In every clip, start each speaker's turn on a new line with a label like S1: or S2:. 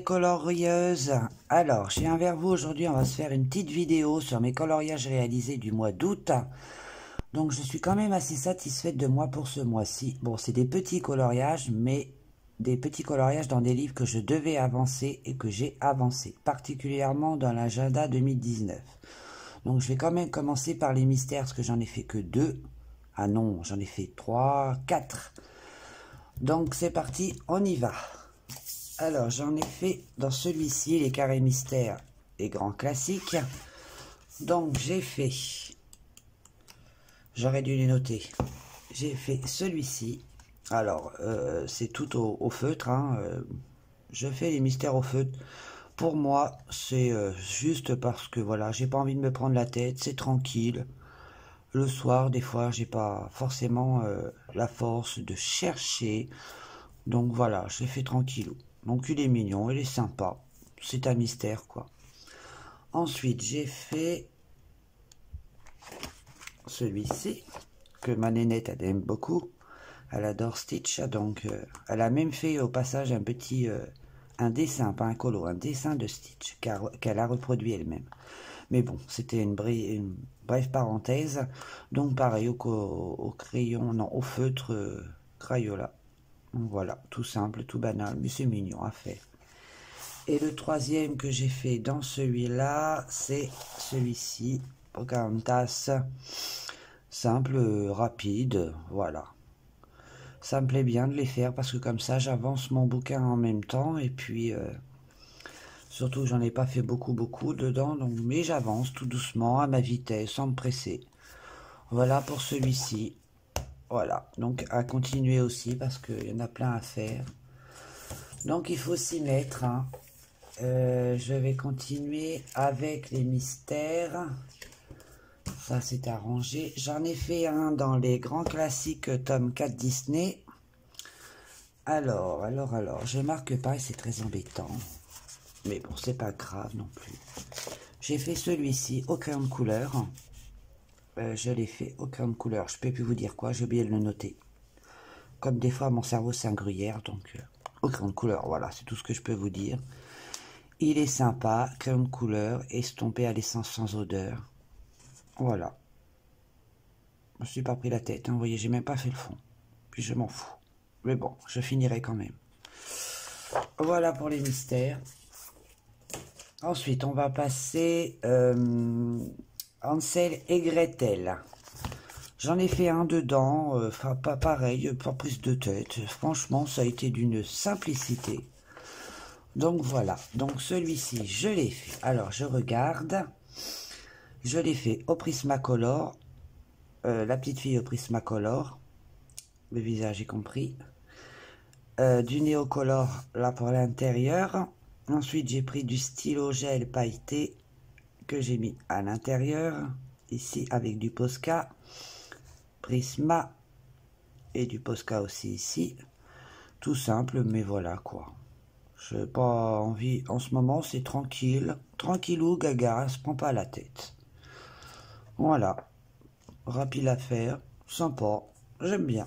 S1: les colorieuses. Alors, je viens vers vous aujourd'hui, on va se faire une petite vidéo sur mes coloriages réalisés du mois d'août. Donc, je suis quand même assez satisfaite de moi pour ce mois-ci. Bon, c'est des petits coloriages, mais des petits coloriages dans des livres que je devais avancer et que j'ai avancé, particulièrement dans l'agenda 2019. Donc, je vais quand même commencer par les mystères, parce que j'en ai fait que 2. Ah non, j'en ai fait 3, 4. Donc, c'est parti, on y va. Alors, j'en ai fait dans celui-ci, les carrés mystères et grands classiques. Donc, j'ai fait, j'aurais dû les noter, j'ai fait celui-ci. Alors, c'est tout au feutre, hein. Je fais les mystères au feutre. Pour moi, c'est juste parce que, voilà, j'ai pas envie de me prendre la tête, c'est tranquille. Le soir, des fois, j'ai pas forcément la force de chercher. Donc, voilà, je l'ai fait tranquillou. Donc il est mignon, il est sympa. C'est un mystère, quoi. Ensuite, j'ai fait celui-ci, que ma nénette, elle aime beaucoup. Elle adore Stitch, donc elle a même fait au passage un petit... un dessin, pas un colo, un dessin de Stitch, qu'elle a reproduit elle-même. Mais bon, c'était une brève parenthèse. Donc pareil, au crayon, non, au feutre Crayola. Voilà, tout simple, tout banal, mais c'est mignon à faire. Et le troisième que j'ai fait dans celui-là, c'est celui-ci, Pocahontas. Simple, rapide, voilà. Ça me plaît bien de les faire parce que comme ça, j'avance mon bouquin en même temps. Et puis, surtout, j'en ai pas fait beaucoup dedans. Donc, mais j'avance tout doucement, à ma vitesse, sans me presser. Voilà pour celui-ci. Voilà, donc à continuer aussi parce qu'il y en a plein à faire. Donc il faut s'y mettre. Hein. Je vais continuer avec les mystères. Ça c'est arrangé. J'en ai fait un dans les grands classiques tome 4 Disney. Alors, je marque pas et c'est très embêtant. Mais bon, c'est pas grave non plus. J'ai fait celui-ci au crayon de couleur. Je l'ai fait au crayon de couleur. Je peux plus vous dire quoi, j'ai oublié de le noter. Comme des fois, mon cerveau c'est un gruyère, donc au crayon de couleur, voilà, c'est tout ce que je peux vous dire. Il est sympa, crayon de couleur, estompé à l'essence sans odeur. Voilà. Je me suis pas pris la tête, hein, vous voyez, j'ai même pas fait le fond. Puis je m'en fous. Mais bon, je finirai quand même. Voilà pour les mystères. Ensuite, on va passer Hansel et Gretel. J'en ai fait un dedans, pas pareil, pas prise de tête. Franchement, ça a été d'une simplicité. Donc voilà, donc celui-ci, je l'ai fait. Alors, je regarde. Je l'ai fait au Prismacolor. La petite fille au Prismacolor. Le visage est compris. Du Néocolor, là pour l'intérieur. Ensuite, j'ai pris du stylo gel pailleté que j'ai mis à l'intérieur. Ici, avec du Posca. Prisma et du Posca aussi ici. Tout simple, mais voilà quoi. Je n'ai pas envie, en ce moment c'est tranquille. Tranquillou, gaga, se prend pas la tête. Voilà. Rapide à faire, sympa, j'aime bien.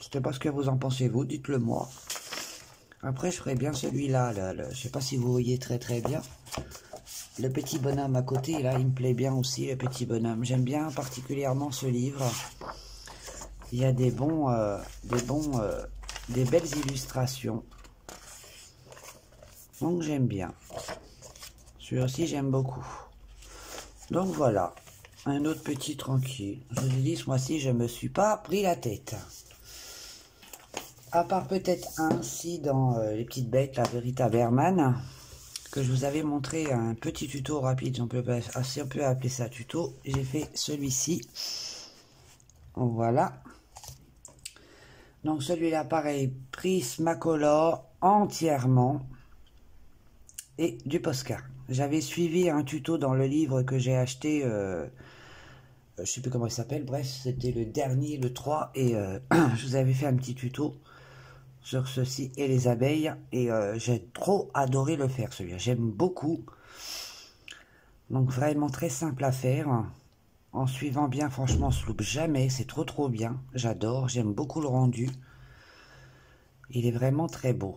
S1: Je sais pas ce que vous en pensez vous, dites-le moi. Après je ferai bien celui-là, je sais pas si vous voyez très bien. Le petit bonhomme à côté, là, il me plaît bien aussi, le petit bonhomme. J'aime bien particulièrement ce livre. Il y a des belles illustrations. Donc j'aime bien. Celui-ci, j'aime beaucoup. Donc voilà, un autre petit tranquille. Je vous ai dit, ce mois-ci, je me suis pas pris la tête. À part peut-être un, si dans les petites bêtes, la Verita Berman, que je vous avais montré un petit tuto rapide, si on peut appeler ça tuto. J'ai fait celui-ci. Voilà. Donc celui-là, pareil, Prismacolor entièrement et du Posca. J'avais suivi un tuto dans le livre que j'ai acheté, je sais plus comment il s'appelle, bref, c'était le dernier, le 3, et je vous avais fait un petit tuto sur ceci et les abeilles, et j'ai trop adoré le faire celui-là, j'aime beaucoup. Donc vraiment très simple à faire, en suivant bien, franchement on se loupe jamais, c'est trop bien, j'adore, j'aime beaucoup le rendu, il est vraiment très beau.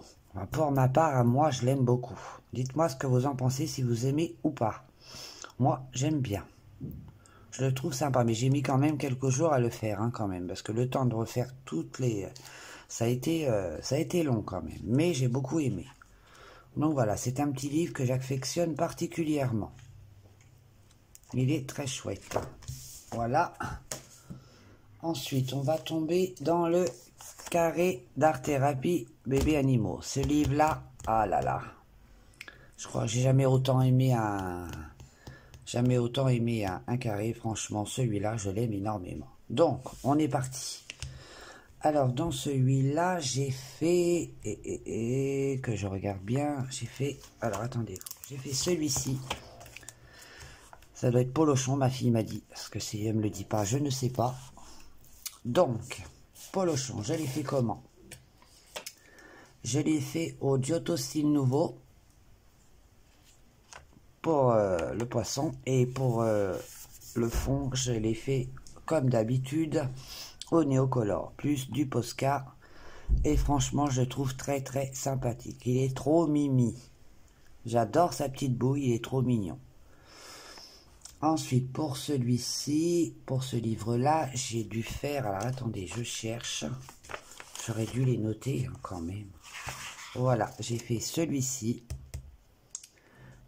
S1: Pour ma part, à moi, je l'aime beaucoup. Dites-moi ce que vous en pensez, si vous aimez ou pas. Moi, j'aime bien. Je le trouve sympa, mais j'ai mis quand même quelques jours à le faire, hein, quand même, parce que le temps de refaire toutes les... ça a été long quand même, mais j'ai beaucoup aimé. Donc voilà, c'est un petit livre que j'affectionne particulièrement. Il est très chouette. Voilà. Ensuite, on va tomber dans le carré d'art-thérapie bébé animaux. Ce livre-là, ah là là. Je crois que j'ai jamais autant aimé un carré. Franchement, celui-là, je l'aime énormément. Donc, on est parti. Alors, dans celui-là, j'ai fait... que je regarde bien, j'ai fait... Alors, attendez. J'ai fait celui-ci. Ça doit être Polochon, ma fille m'a dit. Parce que si elle me le dit pas, je ne sais pas. Donc, Polochon, je l'ai fait comment? Je l'ai fait au Giotto Style Nouveau. Pour le poisson. Et pour le fond, je l'ai fait comme d'habitude au Néocolor. Plus du Posca. Et franchement, je le trouve très très sympathique. Il est trop mimi. J'adore sa petite bouille, il est trop mignon. Ensuite, pour celui-ci, pour ce livre-là, j'ai dû faire... Alors, attendez, je cherche. J'aurais dû les noter hein, quand même. Voilà, j'ai fait celui-ci.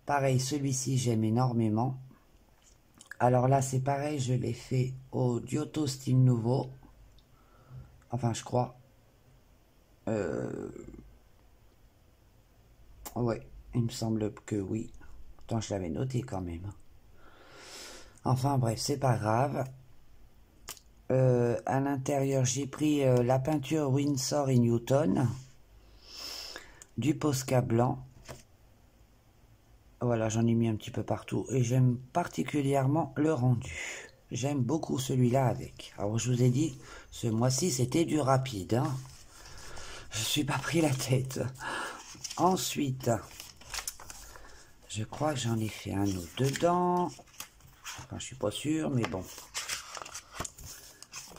S1: Pareil, celui-ci, j'aime énormément. Alors là, c'est pareil, je l'ai fait au Giotto Style Nouveau. Enfin, je crois. Ouais, il me semble que oui. Pourtant, je l'avais noté quand même. Enfin bref, c'est pas grave. À l'intérieur, j'ai pris la peinture Winsor et Newton, du Posca blanc. Voilà, j'en ai mis un petit peu partout et j'aime particulièrement le rendu. J'aime beaucoup celui-là avec. Alors je vous ai dit, ce mois-ci c'était du rapide. Hein. Je ne suis pas pris la tête. Ensuite, je crois que j'en ai fait un autre dedans. Enfin, je suis pas sûr, mais bon.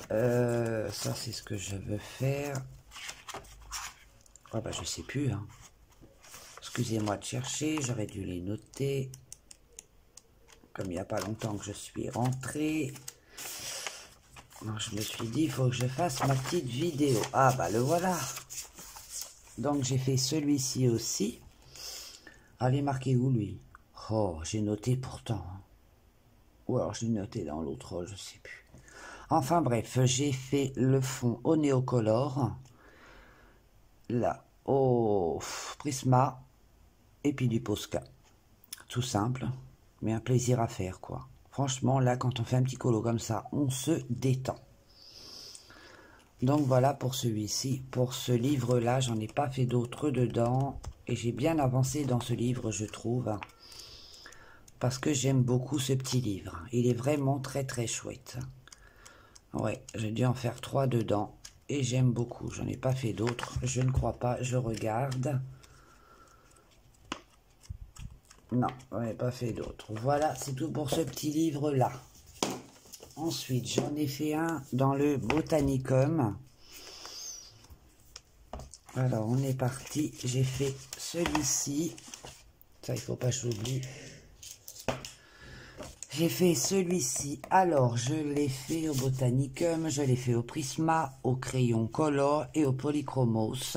S1: Ça, c'est ce que je veux faire. Oh, bah, je sais plus. Hein. Excusez-moi de chercher, j'aurais dû les noter. Comme il n'y a pas longtemps que je suis rentrée. Alors, je me suis dit, il faut que je fasse ma petite vidéo. Ah, bah, le voilà. Donc, j'ai fait celui-ci aussi. Allez, marquez où, lui? Oh, j'ai noté pourtant. Ou alors, je l'ai noté dans l'autre, je sais plus. Enfin bref, j'ai fait le fond au Néocolor, là au Prisma et puis du Posca. Tout simple, mais un plaisir à faire quoi. Franchement là quand on fait un petit colo comme ça, on se détend. Donc voilà pour celui-ci. Pour ce livre-là, j'en ai pas fait d'autres dedans et j'ai bien avancé dans ce livre je trouve. Parce que j'aime beaucoup ce petit livre. Il est vraiment très très chouette. Ouais, j'ai dû en faire 3 dedans. Et j'aime beaucoup. J'en ai pas fait d'autres. Je ne crois pas. Je regarde. Non, j'en ai pas fait d'autres. Voilà, c'est tout pour ce petit livre-là. Ensuite, j'en ai fait un dans le Botanicum. Alors, on est parti. J'ai fait celui-ci. Ça, il faut pas que j'oublie. J'ai fait celui-ci, alors je l'ai fait au Botanicum, je l'ai fait au Prisma, au crayon Color et au Polychromos.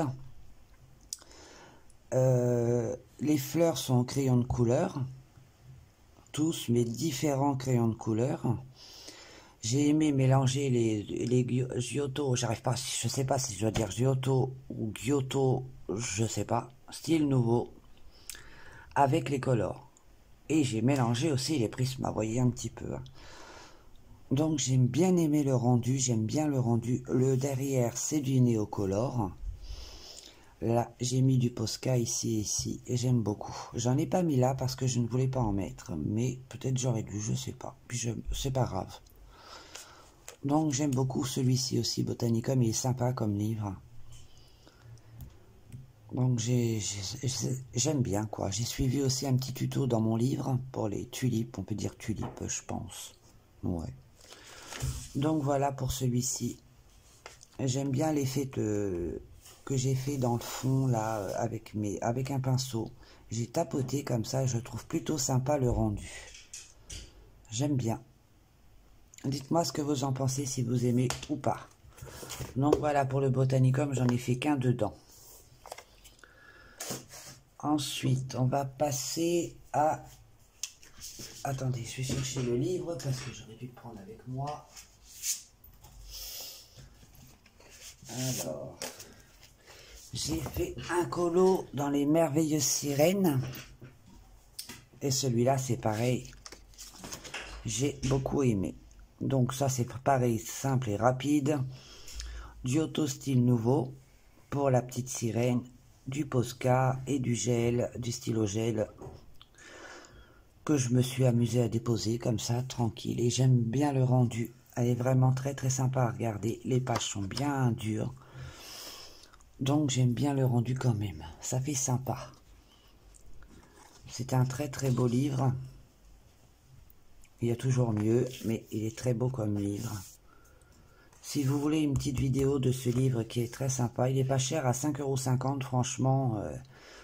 S1: Les fleurs sont au crayon de couleur, tous mes différents crayons de couleur. J'ai aimé mélanger les Giotto, j'arrive pas, je sais pas si je dois dire Giotto ou Giotto, je sais pas, style nouveau, avec les colors. Et j'ai mélangé aussi les prismes, vous voyez un petit peu. Donc j'aime bien aimer le rendu, j'aime bien le rendu. Le derrière, c'est du Néocolor. Là, j'ai mis du Posca ici et ici, et j'aime beaucoup. J'en ai pas mis là parce que je ne voulais pas en mettre, mais peut-être j'aurais dû, je sais pas. Puis c'est pas grave. Donc j'aime beaucoup celui-ci aussi, Botanicum, il est sympa comme livre. Donc j'aime bien quoi. J'ai suivi aussi un petit tuto dans mon livre pour les tulipes, on peut dire tulipes je pense. Ouais. Donc voilà pour celui-ci. J'aime bien l'effet que j'ai fait dans le fond là avec un pinceau. J'ai tapoté comme ça et je trouve plutôt sympa le rendu. J'aime bien. Dites-moi ce que vous en pensez, si vous aimez ou pas. Donc voilà pour le Botanicum, j'en ai fait qu'un dedans. Ensuite, on va passer à... Attendez, je vais chercher le livre parce que j'aurais dû le prendre avec moi. Alors, j'ai fait un colo dans les merveilleuses sirènes. Et celui-là, c'est pareil. J'ai beaucoup aimé. Donc ça, c'est pareil, simple et rapide. Du auto-style nouveau pour la petite sirène, du Posca et du gel, du stylo gel que je me suis amusé à déposer comme ça, tranquille. Et j'aime bien le rendu. Elle est vraiment très très sympa à regarder. Les pages sont bien dures. Donc j'aime bien le rendu quand même. Ça fait sympa. C'est un très très beau livre. Il y a toujours mieux, mais il est très beau comme livre. Si vous voulez une petite vidéo de ce livre qui est très sympa, il est pas cher, à 5,50 €, franchement,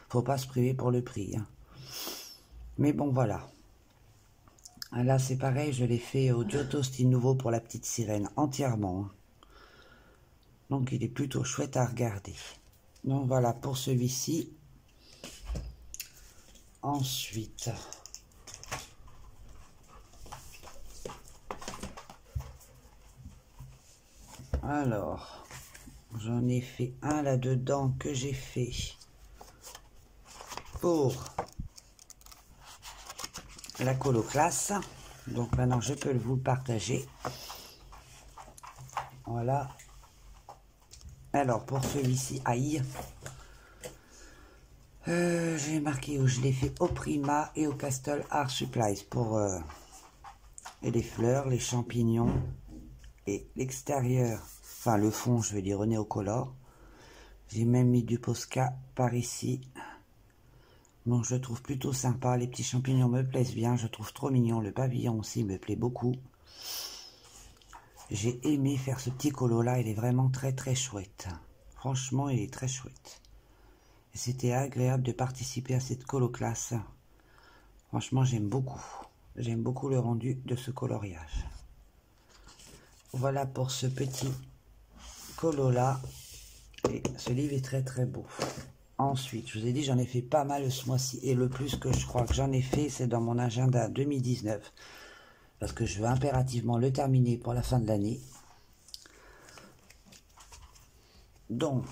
S1: faut pas se priver pour le prix. Hein. Mais bon, voilà. Là, c'est pareil, je l'ai fait au Giotto style nouveau pour la petite sirène, entièrement. Hein. Donc, il est plutôt chouette à regarder. Donc, voilà pour celui-ci. Ensuite... Alors, j'en ai fait un là-dedans que j'ai fait pour la colo classe. Donc maintenant, je peux vous le partager. Voilà. Alors, pour celui-ci, aïe. J'ai marqué où je l'ai fait au Prima et au Castle Art Supplies pour les fleurs, les champignons et l'extérieur. Enfin, le fond, je vais dire néocolore. J'ai même mis du Posca par ici. Donc, je trouve plutôt sympa. Les petits champignons me plaisent bien. Je trouve trop mignon. Le pavillon aussi me plaît beaucoup. J'ai aimé faire ce petit colo-là. Il est vraiment très, très chouette. Franchement, il est très chouette. Et c'était agréable de participer à cette colo classe. Franchement, j'aime beaucoup. J'aime beaucoup le rendu de ce coloriage. Voilà pour ce petit colo là, et ce livre est très très beau. Ensuite, je vous ai dit, j'en ai fait pas mal ce mois-ci, et le plus que je crois que j'en ai fait, c'est dans mon agenda 2019, parce que je veux impérativement le terminer pour la fin de l'année. Donc,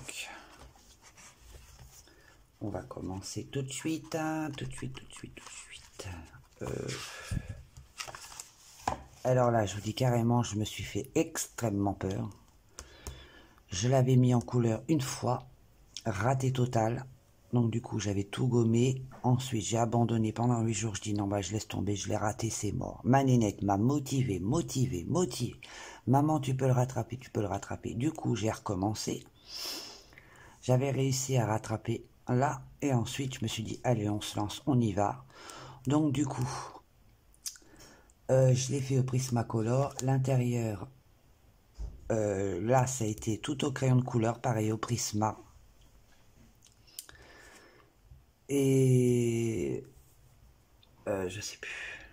S1: on va commencer tout de suite, hein, tout de suite. Alors là, je vous dis carrément, je me suis fait extrêmement peur. Je l'avais mis en couleur une fois, raté total. Donc du coup, j'avais tout gommé. Ensuite, j'ai abandonné pendant 8 jours. Je dis non, bah je laisse tomber, je l'ai raté, c'est mort. Ma nénette m'a motivé. Maman, tu peux le rattraper, tu peux le rattraper. Du coup, j'ai recommencé. J'avais réussi à rattraper là. Et ensuite, je me suis dit, allez, on se lance, on y va. Donc du coup, je l'ai fait au Prismacolor. L'intérieur... là, ça a été tout au crayon de couleur, pareil au Prisma. Et je sais plus.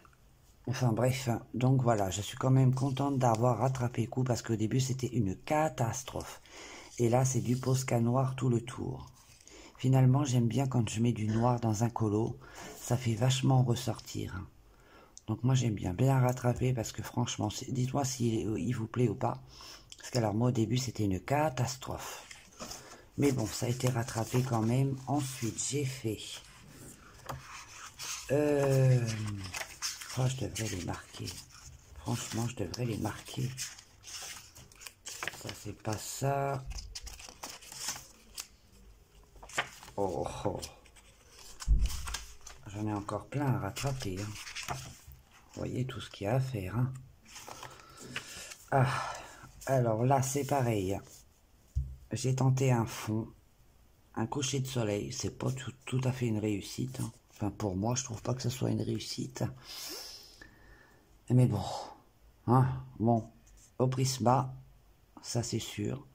S1: Enfin bref, donc voilà, je suis quand même contente d'avoir rattrapé le coup parce qu'au début c'était une catastrophe. Et là, c'est du Posca noir tout le tour. Finalement, j'aime bien quand je mets du noir dans un colo, ça fait vachement ressortir. Donc moi, j'aime bien rattraper parce que franchement, dites-moi s'il vous plaît ou pas. Parce qu'alors moi au début c'était une catastrophe. Mais bon, ça a été rattrapé quand même. Ensuite j'ai fait... Oh, je devrais les marquer. Franchement, je devrais les marquer. Ça c'est pas ça. Oh, oh. J'en ai encore plein à rattraper. Hein. Vous voyez tout ce qu'il y a à faire. Hein. Ah. Alors là, c'est pareil. J'ai tenté un fond, un coucher de soleil. C'est pas tout à fait une réussite. Hein. Enfin, pour moi, je trouve pas que ce soit une réussite. Mais bon, hein, bon, au Prisma, ça c'est sûr.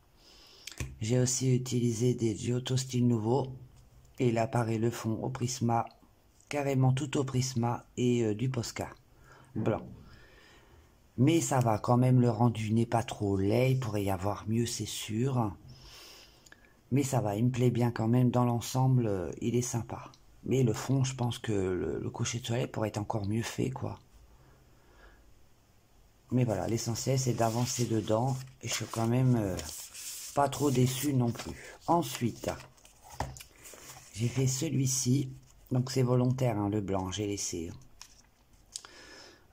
S1: J'ai aussi utilisé des Giotto style nouveau. Et là, pareil, le fond au Prisma, carrément tout au Prisma et du Posca blanc. Mais ça va quand même, le rendu n'est pas trop laid, il pourrait y avoir mieux, c'est sûr. Mais ça va, il me plaît bien quand même, dans l'ensemble, il est sympa. Mais le fond, je pense que le coucher de soleil pourrait être encore mieux fait, quoi. Mais voilà, l'essentiel, c'est d'avancer dedans, et je suis quand même pas trop déçu non plus. Ensuite, j'ai fait celui-ci, donc c'est volontaire, hein, le blanc, j'ai laissé.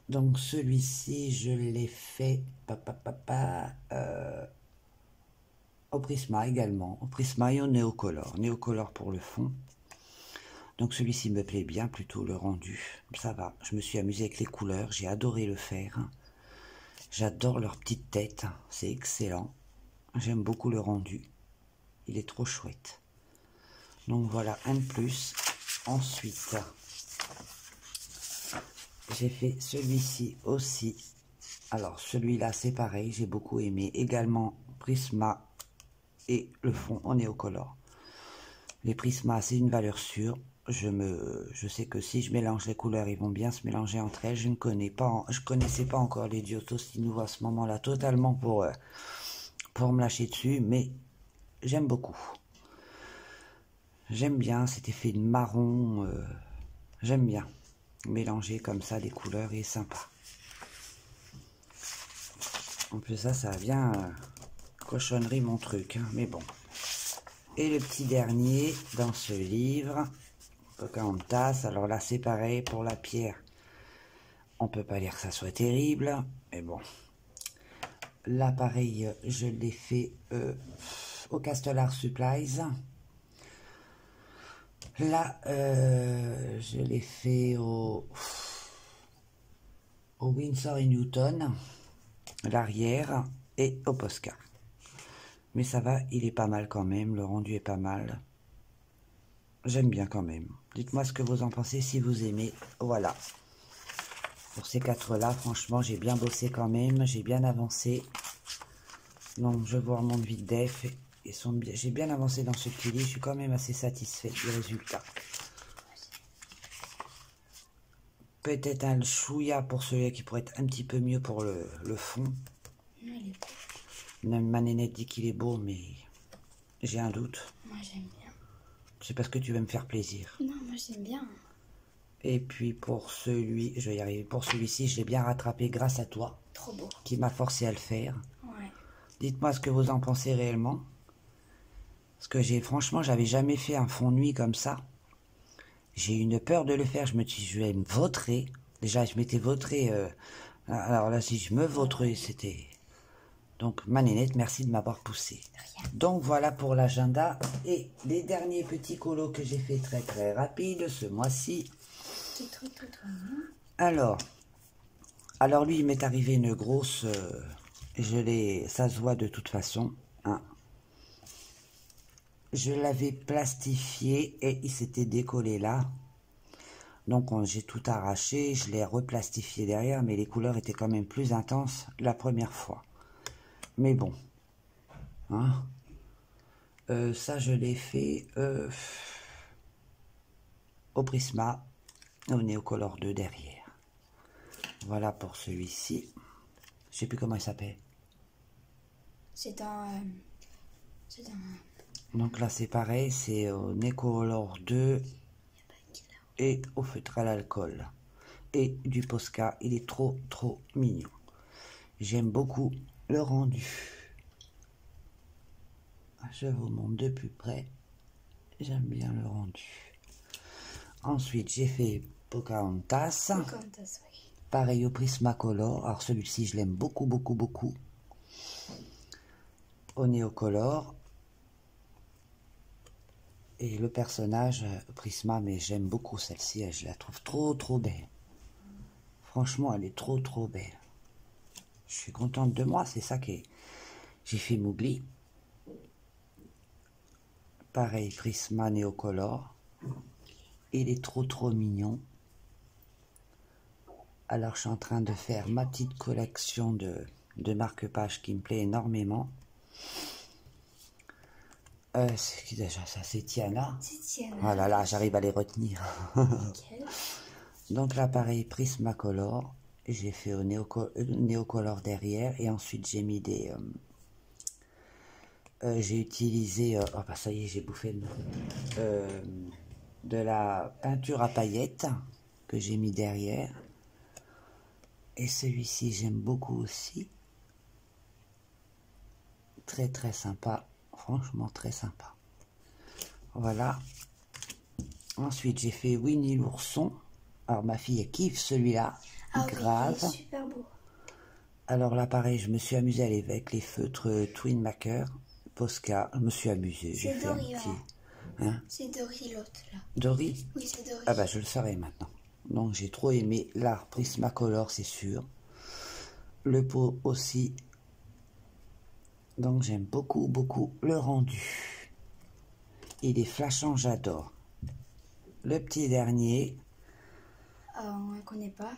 S1: Donc celui-ci, je l'ai fait au Prisma également, au Prisma et au Néocolor. Néocolor pour le fond. Donc celui-ci me plaît bien, plutôt le rendu. Ça va, je me suis amusé avec les couleurs, j'ai adoré le faire. J'adore leur petite tête, c'est excellent. J'aime beaucoup le rendu, il est trop chouette. Donc voilà, un de plus. Ensuite, j'ai fait celui-ci aussi. Alors celui-là c'est pareil, j'ai beaucoup aimé. Également Prisma et le fond en néocolor. Les Prisma c'est une valeur sûre. Je sais que si je mélange les couleurs, ils vont bien se mélanger entre elles. Je ne connaissais pas encore les Giotto style nouveau à ce moment-là totalement pour me lâcher dessus, mais j'aime beaucoup. J'aime bien cet effet de marron. J'aime bien mélanger comme ça les couleurs et sympa. En plus ça vient cochonnerie mon truc, hein, mais bon. Et le petit dernier dans ce livre, Pocahontas. Alors là c'est pareil pour la pierre. On peut pas dire que ça soit terrible, mais bon. Là pareil, je l'ai fait au Castellar Supplies. Là, je l'ai fait au Winsor et Newton, l'arrière, et au Posca. Mais ça va, il est pas mal quand même, le rendu est pas mal. J'aime bien quand même. Dites-moi ce que vous en pensez, si vous aimez. Voilà. Pour ces quatre-là, franchement, j'ai bien bossé quand même, j'ai bien avancé. Donc, je vous remonte vite def. J'ai bien avancé dans ce petit livre, je suis quand même assez satisfait du résultat. Peut-être un chouïa pour celui qui pourrait être un petit peu mieux pour le fond. Ma nénette dit qu'il est beau, mais j'ai un doute.
S2: Moi j'aime bien.
S1: C'est parce que tu veux me faire plaisir.
S2: Non, moi j'aime bien.
S1: Et puis pour celui, je vais y arriver. Pour celui-ci, je l'ai bien rattrapé grâce à toi.
S2: Trop beau.
S1: Qui m'a forcé à le faire.
S2: Ouais.
S1: Dites-moi ce que vous en pensez réellement. Parce que franchement, j'avais jamais fait un fond nuit comme ça. J'ai eu une peur de le faire. Je me dis, je vais me vautrer. Déjà, je m'étais vautré. Alors là, si je me vautrais, c'était... Donc, ma nénette, merci de m'avoir poussé.
S2: Rien.
S1: Donc, voilà pour l'agenda. Et les derniers petits colos que j'ai fait très très rapide ce mois-ci. Alors lui, il m'est arrivé une grosse... ça se voit de toute façon. Hein. Je l'avais plastifié et il s'était décollé là. Donc j'ai tout arraché, je l'ai replastifié derrière, mais les couleurs étaient quand même plus intenses la première fois. Mais bon. Hein. Ça, je l'ai fait au Prisma, au Néocolor 2 derrière. Voilà pour celui-ci. Je sais plus comment il s'appelle.
S2: C'est un...
S1: Donc là, c'est pareil, c'est au Néocolor 2 et au feutre à l'alcool. Et du Posca, il est trop mignon. J'aime beaucoup le rendu. Je vous montre de plus près. J'aime bien le rendu. Ensuite, j'ai fait Pocahontas.
S2: Pocahontas, oui.
S1: Pareil au Prismacolor. Alors celui-ci, je l'aime beaucoup. Au Néocolor. Et le personnage Prisma, mais j'aime beaucoup celle-ci. Je la trouve trop belle. Franchement, elle est trop belle. Je suis contente de moi. C'est ça que j'ai fait Mowgli. Pareil, Prisma Néocolor. Il est trop mignon. Alors, je suis en train de faire ma petite collection de marque-pages qui me plaît énormément. C'est qui déjà ça? C'est Tiana.
S2: C'est Tiana.
S1: Voilà, là, j'arrive à les retenir.
S2: Nickel.
S1: Donc là, pareil, Prismacolor. J'ai fait au néocolor derrière. Et ensuite, j'ai mis des... j'ai utilisé... oh, bah ça y est, j'ai bouffé le nom. De la peinture à paillettes que j'ai mis derrière. Et celui-ci, j'aime beaucoup aussi. Très, très sympa. Franchement, très sympa. Voilà. Ensuite, j'ai fait Winnie l'ourson. Alors, ma fille, elle kiffe celui-là.
S2: Ah
S1: Grave.
S2: oui, il est super beau.
S1: Alors là, pareil, je me suis amusée avec les feutres Twin Maker, Posca. Je me suis amusée. J'ai
S2: C'est
S1: fait un
S2: Dory,
S1: petit...
S2: là.
S1: Hein?
S2: C'est Dory, l'autre, là.
S1: Dory?
S2: Oui, c'est Dory.
S1: Ah bah, je le saurai maintenant. Donc, j'ai trop aimé l'art Prismacolor, c'est sûr. Le pot aussi. Donc, j'aime beaucoup, beaucoup le rendu. Et les flashants, j'adore. Le petit dernier,
S2: On ne connaît pas.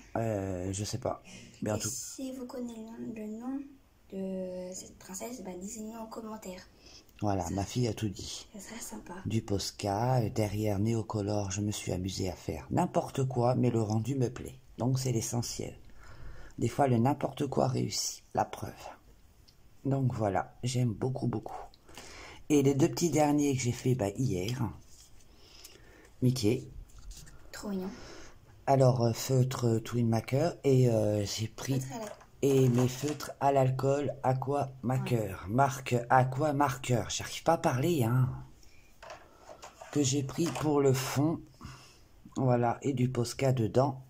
S1: je sais pas. Mais en
S2: Et
S1: tout...
S2: si vous connaissez le nom de cette princesse, bah, dites-le en commentaire.
S1: Voilà, ma fille a tout dit.
S2: Ça serait sympa.
S1: Du Posca, derrière Néocolor, je me suis amusée à faire n'importe quoi, mais le rendu me plaît. Donc c'est l'essentiel. Des fois, le n'importe quoi réussit, la preuve. Donc voilà, j'aime beaucoup, beaucoup. Et les deux petits derniers que j'ai fait hier, Mickey.
S2: Trop mignon.
S1: Alors, feutre Twin Maker, et j'ai pris... Et mes feutres à l'alcool Aqua Marker, marque Aqua Marker, j'arrive pas à parler, hein. Que j'ai pris pour le fond, voilà, et du Posca dedans.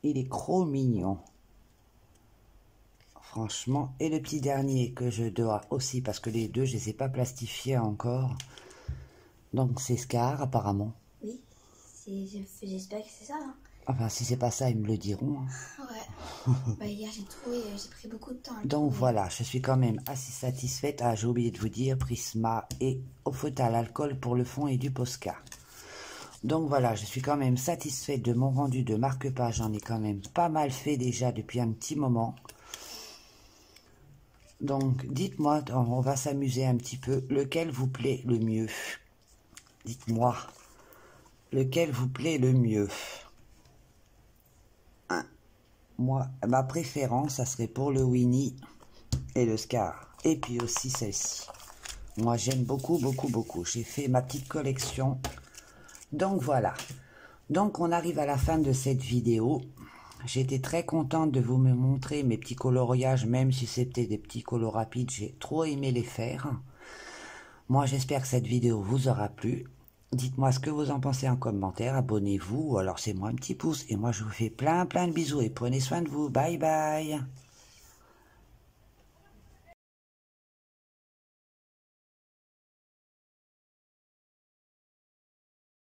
S1: Il est trop mignon. Franchement, et le petit dernier que je dois aussi, parce que les deux, je les ai pas plastifiés encore. Donc c'est Scar, apparemment.
S2: Oui, j'espère que c'est ça. Hein.
S1: Enfin, si c'est pas ça, ils me le diront.
S2: Ouais. Bah, hier, j'ai pris beaucoup de temps.
S1: Donc voilà, je suis quand même assez satisfaite. Ah, j'ai oublié de vous dire, Prisma et au feutre à l'alcool pour le fond et du Posca. Donc voilà, je suis quand même satisfaite de mon rendu de marque-page. J'en ai quand même pas mal fait déjà depuis un petit moment. Donc, dites-moi, on va s'amuser un petit peu. Lequel vous plaît le mieux? Dites-moi. Lequel vous plaît le mieux? Moi, ma préférence, ça serait pour le Winnie et le Scar. Et puis aussi celle-ci. Moi, j'aime beaucoup, beaucoup, beaucoup. J'ai fait ma petite collection. Donc, voilà. Donc, on arrive à la fin de cette vidéo. J'étais très contente de vous me montrer mes petits coloriages, même si c'était des petits colos rapides. J'ai trop aimé les faire. Moi, j'espère que cette vidéo vous aura plu. Dites-moi ce que vous en pensez en commentaire, abonnez-vous, ou alors c'est moi un petit pouce. Et moi, je vous fais plein de bisous et prenez soin de vous. Bye bye.